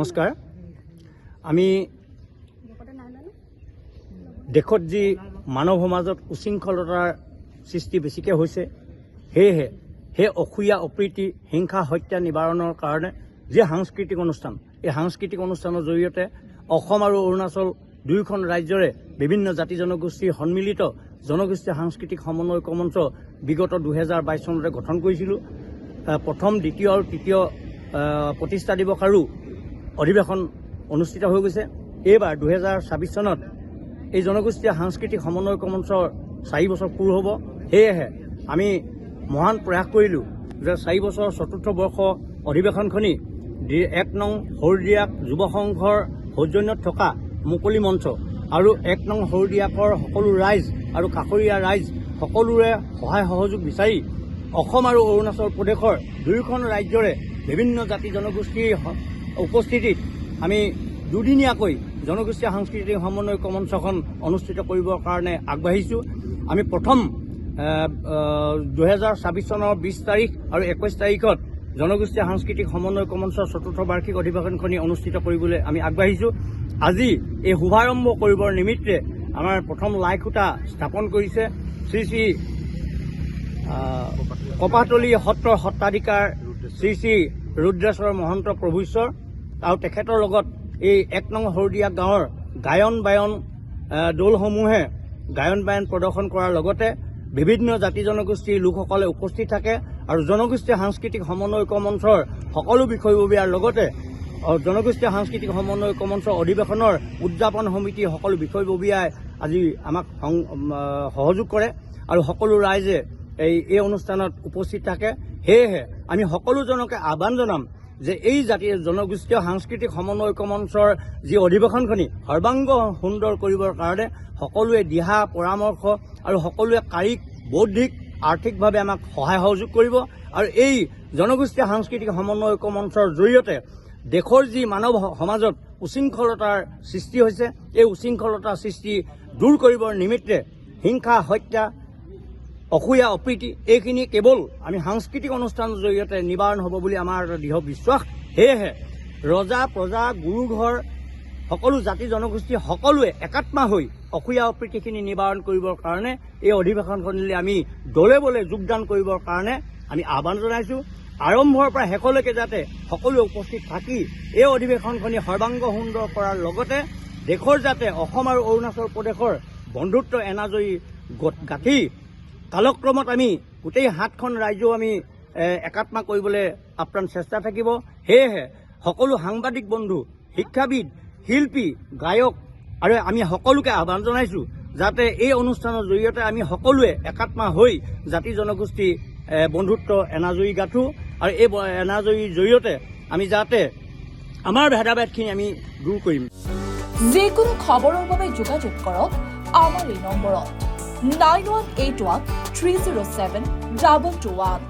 নমস্কাৰ। আমি দেশত যি মানৱ সমাজত উশৃংখলতাৰ সৃষ্টি বেছিকৈ হৈছে, সেয়েহে সেই অসূয়া অপ্ৰীতি হিংসা হত্যা নিবাৰণৰ কাৰণে যি সাংস্কৃতিক অনুষ্ঠান, এই সাংস্কৃতিক অনুষ্ঠানৰ জৰিয়তে অসম আৰু অৰুণাচল দুয়োখন ৰাজ্যৰে বিভিন্ন জাতি জনগোষ্ঠীৰ সন্মিলিত জনগোষ্ঠী সাংস্কৃতিক সমন্বয় মঞ্চ বিগত 2022 চনতে গঠন কৰিছিলোঁ। প্ৰথম, দ্বিতীয় আৰু তৃতীয় প্ৰতিষ্ঠা দিৱস আৰু অধিৱেশন অনুষ্ঠিত হৈ গৈছে। এইবাৰ 2026 চনত এই জনগোষ্ঠীয় সাংস্কৃতিক সমন্বয় মঞ্চৰ 4 বছৰ পূৰ হ'ব। সেয়েহে আমি মহান প্ৰয়াস কৰিলোঁ যে 4 বছৰ চতুৰ্থ বৰ্ষ অধিৱেশনখনি 1 নং হৰদিয়াক যুৱ সংঘৰ সৌজন্যত থকা মুকলি মঞ্চ আৰু 1 নং হৰদিয়াকৰ সকলো ৰাইজ আৰু কাষৰীয়া ৰাইজ সকলোৰে সহায় সহযোগ বিচাৰি অসম আৰু অৰুণাচল প্ৰদেশৰ দুয়োখন ৰাজ্যৰে বিভিন্ন জাতি জনগোষ্ঠীৰ উপস্থিতিত আমি দুদিনীয়াকৈ জনগোষ্ঠীয় সাংস্কৃতিক সমন্বয় মঞ্চখন অনুষ্ঠিত কৰিবৰ কাৰণে আগবাঢ়িছোঁ। আমি প্ৰথম 2026 চনৰ 20 তাৰিখ আৰু 21 তাৰিখত জনগোষ্ঠীয় সাংস্কৃতিক সমন্বয় মঞ্চৰ চতুৰ্থ বাৰ্ষিক অধিৱেশনখনি অনুষ্ঠিত কৰিবলৈ আমি আগবাঢ়িছোঁ। আজি এই শুভাৰম্ভ কৰিবৰ নিমিত্তে আমাৰ প্ৰথম লাই খুঁটা স্থাপন কৰিছে শ্ৰী শ্ৰী কপাহতলী সত্ৰৰ সত্ৰাধিকাৰ শ্ৰী শ্ৰী ৰুদ্ৰেশ্বৰ মহন্ত প্ৰভুশ্বৰ আৰু তেখেতৰ লগত এই 1 নং হৰদিয়া গাঁৱৰ গায়ন বায়ন দলসমূহে গায়ন বায়ন প্ৰদৰ্শন কৰাৰ লগতে বিভিন্ন জাতি জনগোষ্ঠীৰ লোকসকলে উপস্থিত থাকে আৰু জনগোষ্ঠীয় সাংস্কৃতিক সমন্বয় মঞ্চৰ সকলো বিষয়ববীয়াৰ লগতে জনগোষ্ঠীয় সাংস্কৃতিক সমন্বয় মঞ্চৰ অধিৱেশনৰ উদযাপন সমিতিৰ সকলো বিষয়ববীয়াই আজি আমাক সহযোগ কৰে আৰু সকলো ৰাইজে এই অনুষ্ঠানত উপস্থিত থাকে। সেয়েহে আমি সকলোজনকে আহ্বান জনাম যে এই জাতিৰ জনগোষ্ঠীয় সাংস্কৃতিক সমন্বয় মঞ্চৰ যি অধিৱেশনখনি সৰ্বাংগ সুন্দৰ কৰিবৰ কাৰণে সকলোৱে দিহা পৰামৰ্শ আৰু সকলোৱে কায়িক বৌদ্ধিক আৰ্থিকভাৱে আমাক সহায় সহযোগ কৰিব আৰু এই জনগোষ্ঠীয় সাংস্কৃতিক সমন্বয় মঞ্চৰ জৰিয়তে দেশৰ যি মানৱ সমাজত উশৃংখলতাৰ সৃষ্টি হৈছে, এই উশৃংখলতাৰ সৃষ্টি দূৰ কৰিবৰ নিমিত্তে হিংসা হত্যা অসূয়া অপ্ৰীতি এইখিনি কেৱল আমি সাংস্কৃতিক অনুষ্ঠানৰ জৰিয়তে নিবাৰণ হ'ব বুলি আমাৰ দৃঢ় বিশ্বাস। সেয়েহে ৰজা প্ৰজা গুৰু ঘৰ সকলো জাতি জনগোষ্ঠী সকলোৱে একাত্মা হৈ অসূয়া অপ্ৰীতিখিনি নিবাৰণ কৰিবৰ কাৰণে এই অধিৱেশনখনলৈ আমি দলে বলে যোগদান কৰিবৰ কাৰণে আমি আহ্বান জনাইছোঁ। আৰম্ভৰ পৰা শেষলৈকে যাতে সকলোৱে উপস্থিত থাকি এই অধিৱেশনখনি সৰ্বাংগ সুন্দৰ কৰাৰ লগতে দেশৰ যাতে অসম আৰু অৰুণাচল প্ৰদেশৰ বন্ধুত্ব এনাজৰী গাঁঠি কালক্ৰমত আমি গোটেই 7খন ৰাজ্য আমি একাত্মা কৰিবলৈ আপ্ৰাণ চেষ্টা থাকিব। সেয়েহে সকলো সাংবাদিক বন্ধু, শিক্ষাবিদ, শিল্পী, গায়ক আৰু আমি সকলোকে আহ্বান জনাইছোঁ যাতে এই অনুষ্ঠানৰ জৰিয়তে আমি সকলোৱে একাত্মা হৈ জাতি জনগোষ্ঠী বন্ধুত্ব এনাজৰী গাঁঠো আৰু এই এনাজৰীৰ জৰিয়তে আমি যাতে আমাৰ ভেদাভেদখিনি আমি দূৰ কৰিম। যিকোনো খবৰৰ বাবে যোগাযোগ কৰক আমাৰ এই নম্বৰত 9181 307 221।